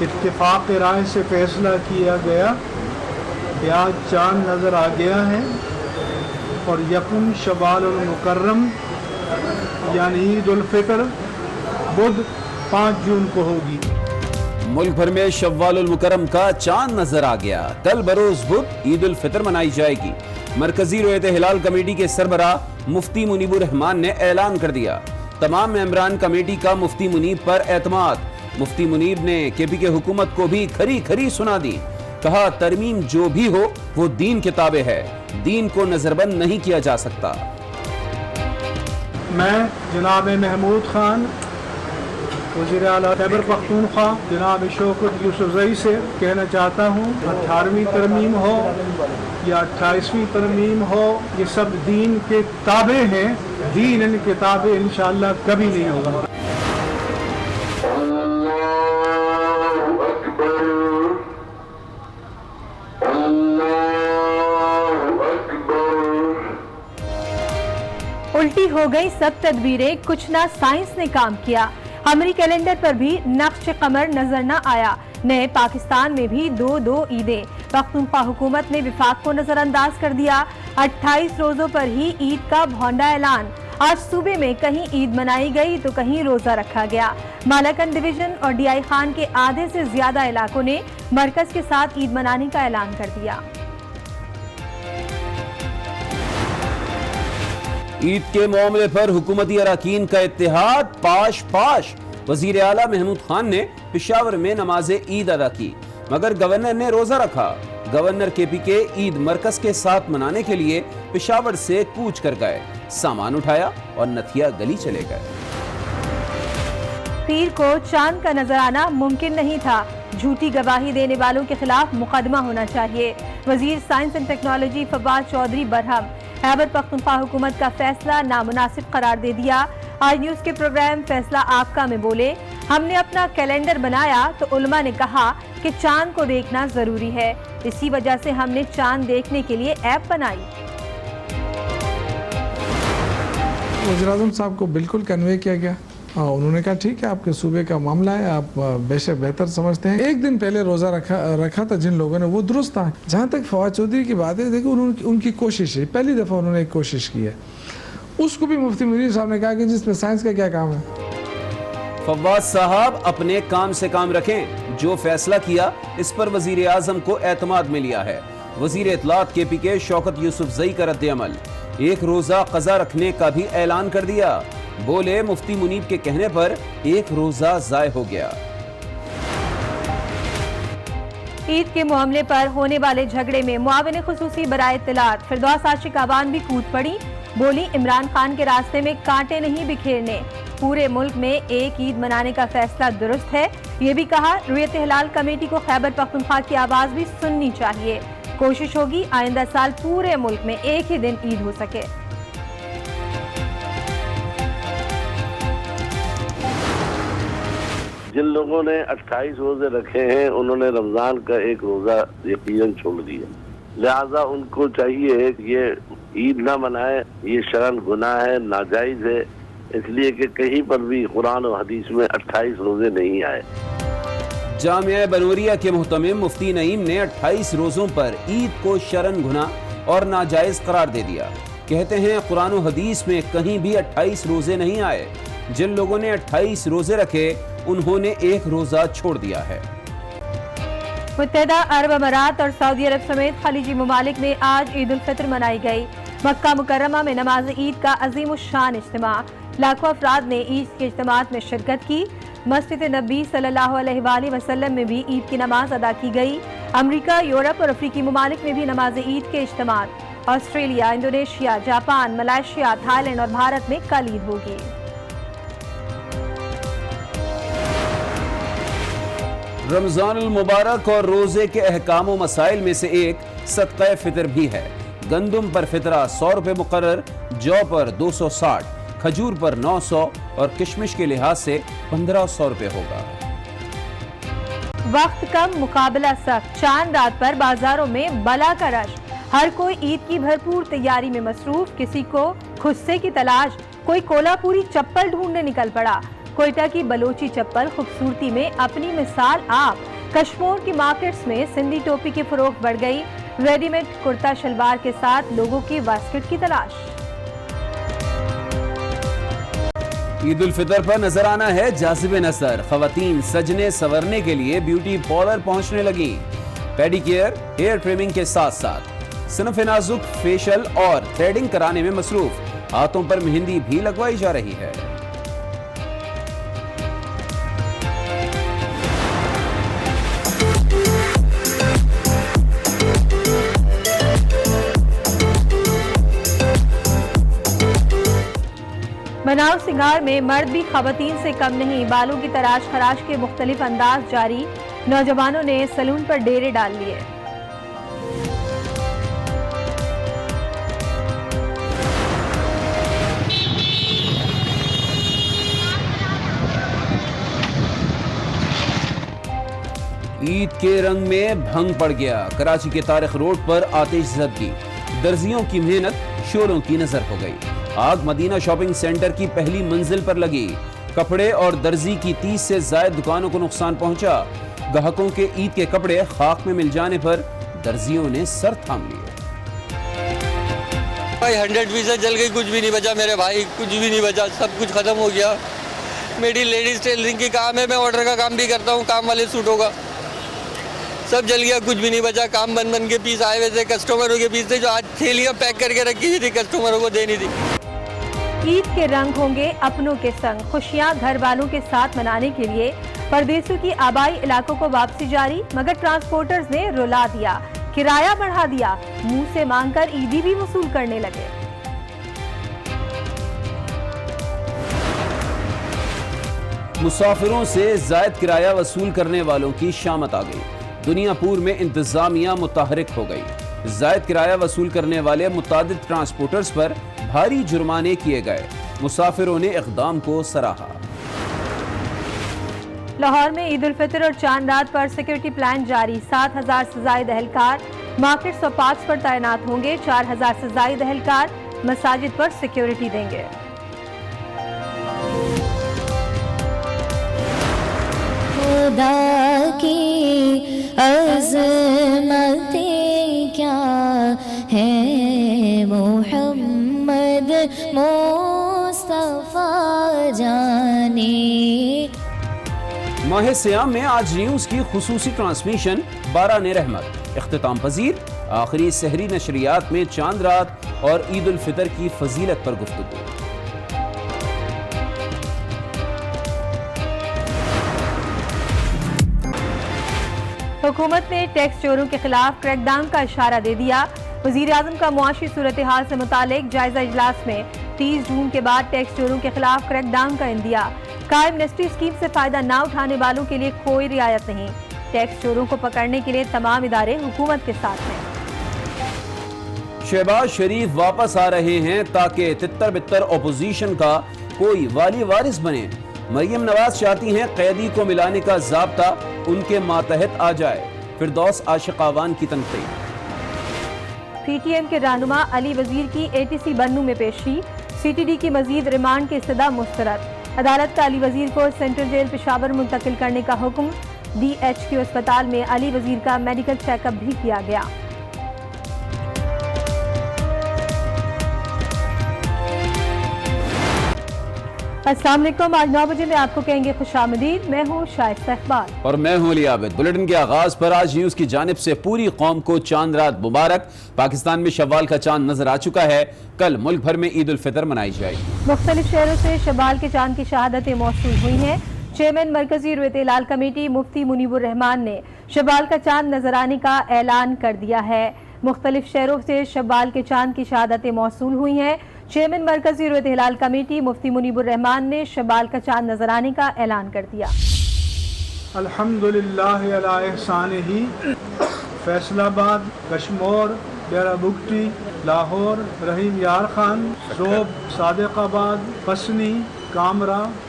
اتفاق رائے سے فیصلہ کیا گیا کہ آج چاند نظر آ گیا ہے اور یکم شوال المکرم یعنی عید الفطر بدھ 5 جون کو ہوگی۔ ملک بھر میں شوال المکرم کا چاند نظر آ گیا۔ کل بروز بدھ عید الفطر منائی جائے گی۔ مرکزی رؤیت ہلال کمیٹی کے سربراہ مفتی منیب الرحمان نے اعلان کر دیا۔ تمام ممبران کمیٹی کا مفتی منیب پر اعتماد۔ مفتی منیب نے کے پی کے حکومت کو بھی کھری کھری سنا دی۔ کہا ترمیم جو بھی ہو وہ دین کے تابع ہے، دین کو نظربند نہیں کیا جا سکتا۔ میں جناب محمود خان وزیر اعلیٰ خیبر پختونخوا جناب شوکت یوسفزئی سے کہنا چاہتا ہوں 18ویں ترمیم ہو یا 28ویں ترمیم ہو یہ سب دین کے تابع ہیں، دین ان کے تابع انشاءاللہ کبھی نہیں ہوگا۔ الٹی ہو گئی سب تدبیریں، کچھ نہ سائنس نے کام کیا۔ قمری کیلنڈر پر بھی نقش قمر نظر نہ آیا۔ نئے پاکستان میں بھی 2 عیدیں۔ پختونخوا حکومت نے وفاق کو نظر انداز کر دیا۔ 28 روزوں پر ہی عید کا بھونڈا اعلان۔ آج صوبے میں کہیں عید منائی گئی تو کہیں روزہ رکھا گیا۔ مالاکنڈ ڈویژن اور ڈی آئی خان کے آدھے سے زیادہ علاقوں نے مرکز کے ساتھ عید منانے کا اعلان کر دیا۔ عید کے معاملے پر حکومتی اراکین کا اتحاد پاش پاش۔ وزیر اعلیٰ محمود خان نے پشاور میں نماز عید ادا کی مگر گورنر نے روزہ رکھا۔ گورنر کے پی کے عید مرکز کے ساتھ منانے کے لیے پشاور سے کوچ کر گئے، سامان اٹھایا اور نتھیا گلی چلے گئے۔ پیر کو چاند کا نظر آنا ممکن نہیں تھا، جھوٹی گواہی دینے والوں کے خلاف مقدمہ ہونا چاہیے۔ وزیر science and technology Fawad Chaudhry برہم۔ خیبر پختونخوا حکومت کا فیصلہ نامناسب قرار دے دیا۔ آج نیوز کے پروگرام فیصلہ آپ کا میں بولے، ہم نے اپنا کیلنڈر بنایا تو علماء نے کہا کہ چاند کو دیکھنا ضروری ہے، اسی وجہ سے ہم نے چاند دیکھنے کے لیے ایپ بنائی۔ وزیراعظم صاحب کو بالکل کنوے کیا گیا، انہوں نے کہا ٹھیک ہے آپ کے صوبے کا معاملہ ہے، آپ بے شک بہتر سمجھتے ہیں۔ ایک دن پہلے روزہ رکھا تھا جن لوگوں نے، وہ درست تھا۔ جہاں تک فواد چودھری کی بات ہے، دیکھو ان کی کوشش ہے، پہلی دفعہ انہوں نے ایک کوشش کی ہے، اس کو بھی مفتی منیر صاحب نے کہا کہ جس میں سائنس کا کیا کام ہے۔ فواد صاحب اپنے کام سے کام رکھیں، جو فیصلہ کیا اس پر وزیر اعظم کو اعتماد میں لیا ہے۔ وزیر اطلاعات کے پی کے شوکت یوسفزئی کا رد عمل، ایک روزہ قضا رکھنے کا بھی اعلان کر دیا۔ بولے مفتی منیب کے کہنے پر ایک روزہ ضائع ہو گیا۔ عید کے معاملے پر ہونے والے جھگڑے میں معاون خصوصی برائے اطلاعات فردوس عاشق آبان بھی کود پڑی۔ بولی عمران خان کے راستے میں کانٹے نہیں بکھیرنے، پورے ملک میں ایک عید منانے کا فیصلہ درست ہے۔ یہ بھی کہا رؤیت ہلال کمیٹی کو خیبر پختونخوا کی آواز بھی سننی چاہیے، کوشش ہوگی آئندہ سال پورے ملک میں ایک ہی دن عید ہو سکے۔ جن لوگوں نے 28 روزے رکھے ہیں انہوں نے رمضان کا ایک روزہ یقیناً چھوڑ دیا، لہذا ان کو چاہیے کہ یہ عید نہ منائے، یہ شرعاً گناہ ہے، ناجائز ہے، اس لیے کہ کہیں پر بھی قرآن و حدیث میں 28 روزے نہیں آئے۔ جامعہ بنوریا کے محتمم مفتی نعیم نے 28 روزوں پر عید کو شرعاً گناہ اور ناجائز قرار دے دیا۔ کہتے ہیں قرآن و حدیث میں کہیں بھی 28 روزے نہیں آئے۔ جن لوگوں نے 28 روزے رکھے انہوں نے ایک روزہ چھوڑ دیا ہے۔ متحدہ عرب امارات اور سعودی عرب سمیت خلیجی ممالک میں آج عید الفطر منائی گئی۔ مکہ مکرمہ میں نماز عید کا عظیم الشان اجتماع، لاکھوں افراد نے عید کے اجتماعات میں شرکت کی۔ مسجد نبی صلی اللہ علیہ وآلہ وسلم میں بھی عید کی نماز ادا کی گئی۔ امریکہ، یورپ اور افریقی ممالک میں بھی نماز عید کے اجتماعات۔ Australia, Indonesia, Japan, Malaysia, Thailand اور بھارت میں کل عید ہوگی۔ رمضان المبارک اور روزے کے احکام و مسائل میں سے ایک صدقہ فطر بھی ہے۔ گندم پر فطرہ 100 روپے مقرر، جو پر 260، کھجور پر 900 اور کشمش کے لحاظ سے 1500 روپے ہوگا۔ وقت کم، مقابلہ سخت، چاند رات پر بازاروں میں بلا کا رش، ہر کوئی عید کی بھرپور تیاری میں مصروف، کسی کو خصے کی تلاش، کوئی کولہا پوری چپل ڈھونڈنے نکل پڑا۔ کوئٹہ کی بلوچی چپل خوبصورتی میں اپنی مثال آپ۔ کشمور کی مارکیٹس میں سندھی ٹوپی کی فروخت بڑھ گئی۔ ریڈی میڈ کرتا شلوار کے ساتھ لوگوں کی واسکٹ کی تلاش۔ عید الفطر پر نظر آنا ہے جاذب نظر، خواتین سجنے سورنے کے لیے بیوٹی پارلر پہنچنے لگی۔ پیڈی کیئر، ہیئر ٹریمنگ کے ساتھ ساتھ صنف نازک فیشل اور تھریڈنگ کرانے میں مصروف، ہاتھوں پر مہندی بھی لگوائی جا رہی ہے۔ بناؤ سنگار میں مرد بھی خواتین سے کم نہیں، بالوں کی تراش خراش کے مختلف انداز جاری، نوجوانوں نے سیلون پر ڈیرے ڈال لیے۔ عید کے رنگ میں بھنگ پڑ گیا، کراچی کے طارق روڈ پر آتش زدگی، درزیوں کی محنت شوروں کی نظر ہو گئی۔ آگ مدینہ شاپنگ سینٹر کی پہلی منزل پر لگی، کپڑے اور درزی کی 30 سے زائد دکانوں کو نقصان پہنچا۔ گاہکوں کے عید کے کپڑے خاک میں مل جانے پر درزیوں نے سر تھام لیے۔ بھائی 100% جل گئی، کچھ بھی نہیں بچا میرے بھائی، کچھ بھی نہیں بچا، سب کچھ ختم ہو گیا۔ میری لیڈیز ٹیلرنگ کی کام ہے، میں آرڈر کا کام بھی کرتا ہوں، کام والے سوٹوں کا، سب جل گیا، کچھ بھی نہیں بچا۔ کام بن کے پیس آئے ہوئے تھے کسٹمروں کے پیس تھے، جو آج تھیلیاں پیک کر کے رکھی ہوئی تھی کسٹمروں کو دینی تھی۔ عید کے رنگ ہوں گے اپنوں کے سنگ، خوشیاں گھر والوں کے ساتھ منانے کے لیے پردیسیوں کی آبائی علاقوں کو واپسی جاری، مگر ٹرانسپورٹرز نے رلا دیا، کرایہ بڑھا دیا، منہ سے مانگ کر عیدی بھی وصول کرنے لگے۔ مسافروں سے زائد کرایہ وصول کرنے والوں کی شامت آ گئی، دنیا پور میں انتظامیہ متحرک ہو گئی۔ زائد کرایہ وصول کرنے والے متعدد ٹرانسپورٹرز پر بھاری جرمانے کیے گئے، مسافروں نے اقدام کو سراہا۔ لاہور میں عید الفطر اور چاند رات پر سیکورٹی پلان جاری، 7,000 سے زائد اہلکار مارکیٹس اور پارکس پر تعینات ہوں گے، 4,000 سے زائد اہلکار مساجد پر سیکورٹی دیں گے۔ خدا کی عظمتیں کیا ہے، محمد مصطفیٰ جانے۔ ماہ سیام میں آج نیوز کی خصوصی ٹرانسمیشن 12 رحمت، اختتام پذیر آخری سحری نشریات میں چاند رات اور عید الفطر کی فضیلت پر گفتگو۔ حکومت نے ٹیکس چوروں کے خلاف کریک ڈاؤن کا اشارہ دے دیا، وزیر اعظم کا معاشی صورتحال سے متعلق جائزہ اجلاس میں 30 جون کے بعد ٹیکس چوروں کے خلاف کریک ڈاؤن کا اندیا، قائم امنسٹی اسکیم سے فائدہ نہ اٹھانے والوں کے لیے کوئی رعایت نہیں، ٹیکس چوروں کو پکڑنے کے لیے تمام ادارے حکومت کے ساتھ ہیں۔ شہباز شریف واپس آ رہے ہیں تاکہ تتر بتر اپوزیشن کا کوئی والی وارث بنے، مریم نواز چاہتی ہیں قیدی کو ملانے کا ضابطہ ان کے ماتحت آ جائے، فردوس عاشق آوان کی تنقید۔ پی ٹی ایم کے رہنما علی وزیر کی ATC بنوں میں پیشی، CTD کی مزید ریمانڈ کی استدعا مسترد، عدالت کا علی وزیر کو سینٹرل جیل پشاور منتقل کرنے کا حکم، DHQ اسپتال میں علی وزیر کا میڈیکل چیک اپ بھی کیا گیا۔ السلام علیکم، آج 9 بجے میں آپ کو کہیں گے خوش آمدید، میں ہوں شائستہ اقبال اور میں ہوں علی عابد۔ بلیٹن کے آغاز پر آج نیوز کی جانب سے پوری قوم کو چاند رات مبارک۔ پاکستان میں شوال کا چاند نظر آ چکا ہے، کل ملک بھر میں عید الفطر منائی جائے گی۔ مختلف شہروں سے شوال کے چاند کی شہادتیں موصول ہوئی ہیں۔ چیئرمین مرکزی رویت ہلال کمیٹی مفتی منیب الرحمان نے شوال کا چاند نظر آنے کا اعلان کر دیا ہے۔ مختلف شہروں سے شوال کے چاند کی شہادتیں موصول ہوئی ہیں۔ چیئرمین مرکزی رویت ہلال کمیٹی مفتی منیب الرحمان نے شوال کا چاند نظر آنے کا اعلان کر دیا۔ الحمدللہ علی احسانہ، فیصل آباد، کشمور، ڈیرہ بگٹی، لاہور، رحیم یار خان، صوب، صادق آباد، پسنی، کامرا،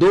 2